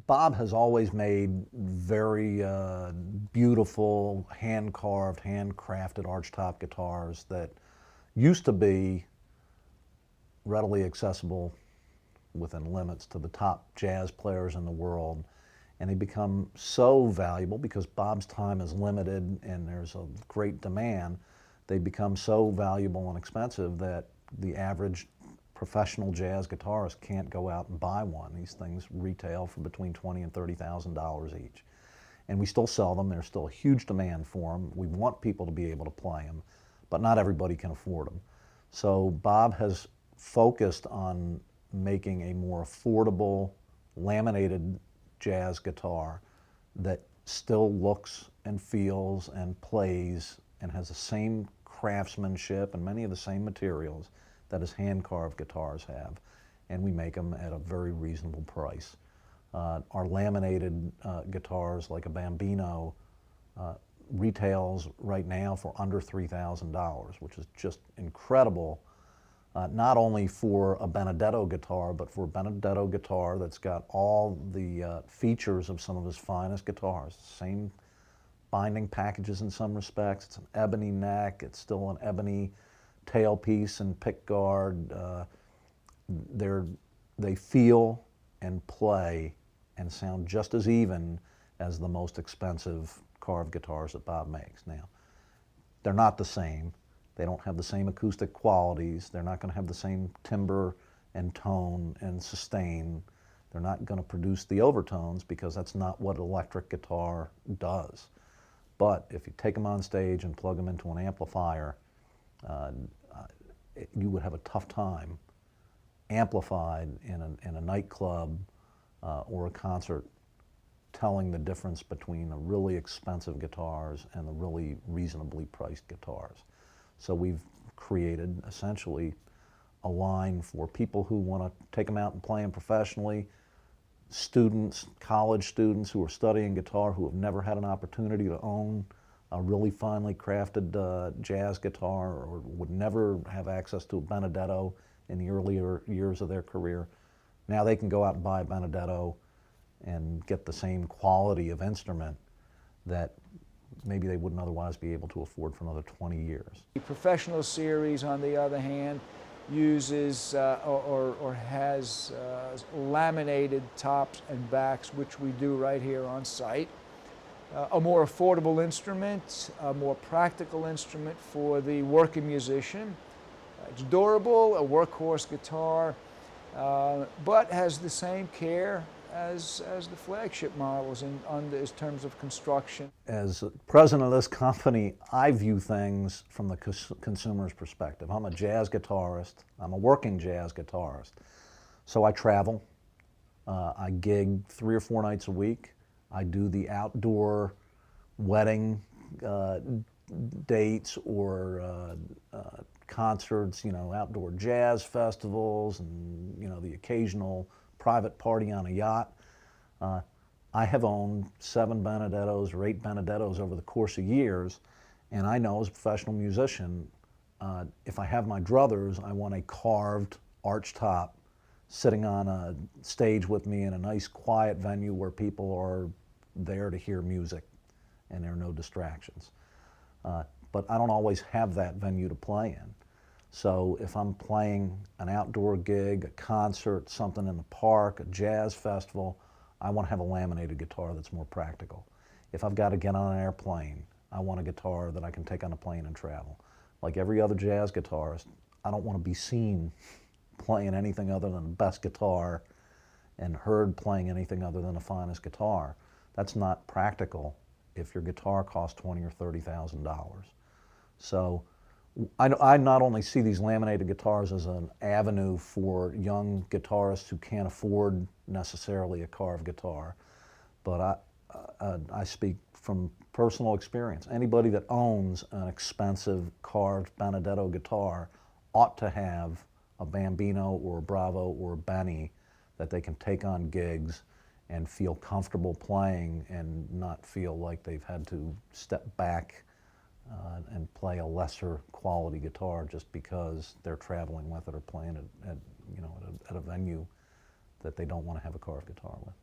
Bob has always made very beautiful, hand-carved, handcrafted archtop guitars that used to be readily accessible within limits to the top jazz players in the world. And they become so valuable because Bob's time is limited and there's a great demand. They become so valuable and expensive that the average professional jazz guitarist can't go out and buy one. These things retail for between $20,000 and $30,000 each. And we still sell them. There's still a huge demand for them. We want people to be able to play them, but not everybody can afford them. So Bob has focused on making a more affordable, laminated jazz guitar that still looks and feels and plays and has the same craftsmanship and many of the same materials that his hand-carved guitars have, and we make them at a very reasonable price. Our laminated guitars, like a Bambino, retails right now for under $3,000, which is just incredible, not only for a Benedetto guitar, but for a Benedetto guitar that's got all the features of some of his finest guitars. Same binding packages in some respects. It's an ebony neck. It's still an ebony tailpiece and pickguard. They feel and play and sound just as even as the most expensive carved guitars that Bob makes. Now, they're not the same. They don't have the same acoustic qualities. They're not going to have the same timbre and tone and sustain. They're not going to produce the overtones because that's not what electric guitar does. But if you take them on stage and plug them into an amplifier, you would have a tough time amplified in a nightclub or a concert telling the difference between the really expensive guitars and the really reasonably priced guitars. So we've created essentially a line for people who want to take them out and play them professionally, students, college students who are studying guitar who have never had an opportunity to own a really finely crafted jazz guitar or would never have access to a Benedetto in the earlier years of their career. Now they can go out and buy a Benedetto and get the same quality of instrument that maybe they wouldn't otherwise be able to afford for another 20 years. The professional series, on the other hand, uses or has laminated tops and backs, which we do right here on site. A more affordable instrument, a more practical instrument for the working musician. It's durable, a workhorse guitar, but has the same care as the flagship models in terms of construction. As president of this company, I view things from the consumer's perspective. I'm a jazz guitarist. I'm a working jazz guitarist. So I travel. I gig 3 or 4 nights a week. I do the outdoor wedding dates or concerts, outdoor jazz festivals and, the occasional private party on a yacht. I have owned 7 Benedettos or 8 Benedettos over the course of years, and I know as a professional musician, if I have my druthers, I want a carved arch top sitting on a stage with me in a nice quiet venue where people are there to hear music and there are no distractions. But I don't always have that venue to play in. So if I'm playing an outdoor gig, a concert, something in the park, a jazz festival, I want to have a laminated guitar that's more practical. If I've got to get on an airplane, I want a guitar that I can take on a plane and travel. Like every other jazz guitarist, I don't want to be seen playing anything other than the best guitar and heard playing anything other than the finest guitar. That's not practical if your guitar costs $20,000 or $30,000. So I not only see these laminated guitars as an avenue for young guitarists who can't afford necessarily a carved guitar, but I speak from personal experience. Anybody that owns an expensive carved Benedetto guitar ought to have a Bambino or a Bravo or a Benny that they can take on gigs and feel comfortable playing and not feel like they've had to step back and play a lesser quality guitar just because they're traveling with it or playing it at a venue that they don't want to have a carved guitar with.